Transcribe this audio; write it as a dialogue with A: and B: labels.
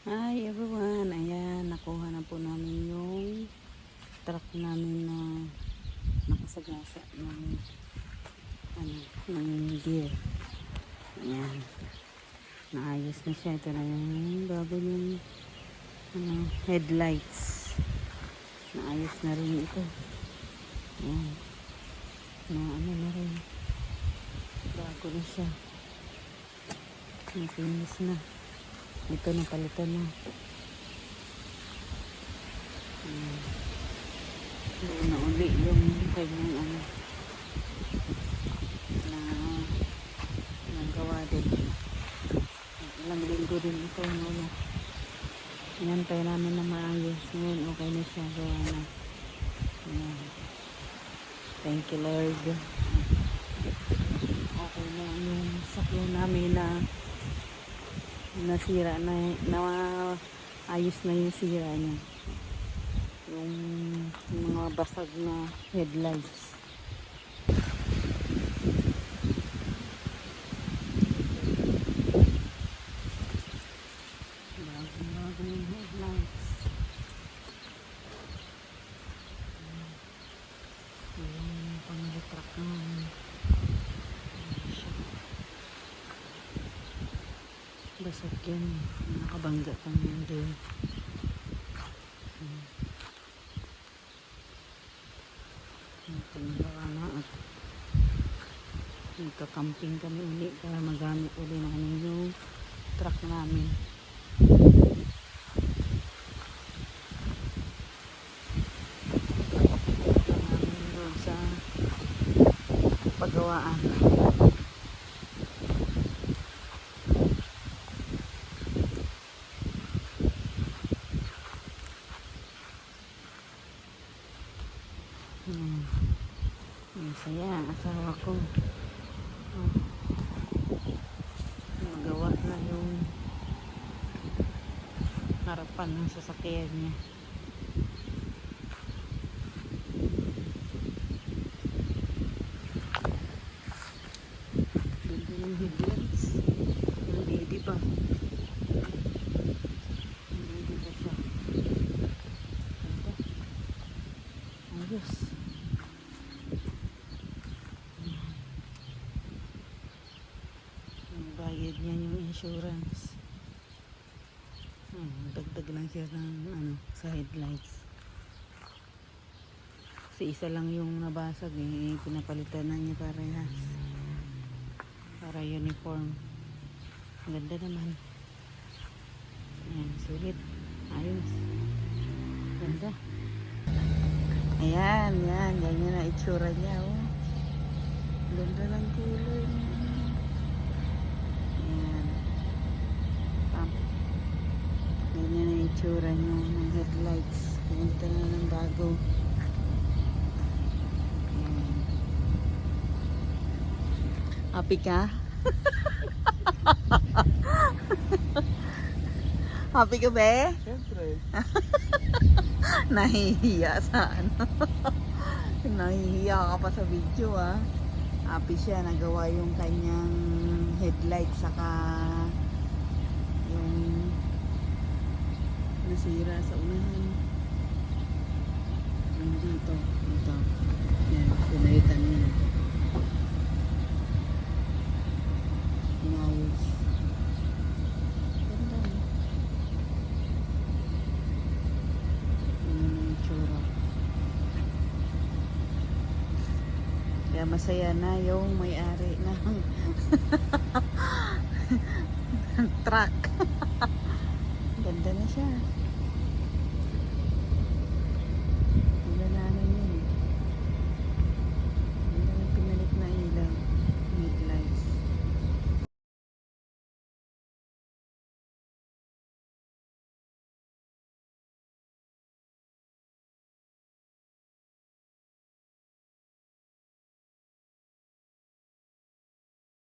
A: Hi everyone, ayan, nakuha na po namin yung truck namin na nakasagasa ng gear. Ayan, naayos na siya. Ito na yung bago yung headlights. Naayos na rin ito. Ayan, na rin. Bago na siya. Nakinis na. Ito na palitan na. Doon na uli yung kanyang na nagawa din. Ilang linggo din ito yung inantay namin na maayos. Ngayon okay na siya. Gawa na. Ayan. Thank you Lord. Okay na yung sakyan namin na nasira na ayos na yung sira niya, yung mga basag na headlights. Bago yung headlights, yung pang-retract namin. Basag yan, nakabangga kami doon. Baka na at nagka-camping kami uli para magamit uli namin yung truck namin. Namin doon sa paggawaan. Saya asawa ko magawa na yung harapan ng sasakyan niya. Ganda ng headlights, hindi pa siya. Ganda, ayos. Bayad niya yung insurance. Dagdag lang siya ng sa headlights. Kasi isa lang yung nabasag pinapalitan na niya parehas. Para uniform. Ganda naman. Ayan, sulit. Ayos. Ganda. Ayan, yan. Ganyan na itsura niya. Oh. Ganda ng kulay niya. Ganyan na itsura nyo ng headlights. Pumunta na ng bago. Happy ka? Happy ka ba?
B: Siyempre.
A: Nahihiya sa Nahihiya ka pa sa video Happy siya. Nagawa yung kanyang headlight saka yung nasira sa unahan. Dito. Yan, pinalitan niya. Inayos. Ganda. Yung itsura. Kaya masaya na yung may-ari ng truck.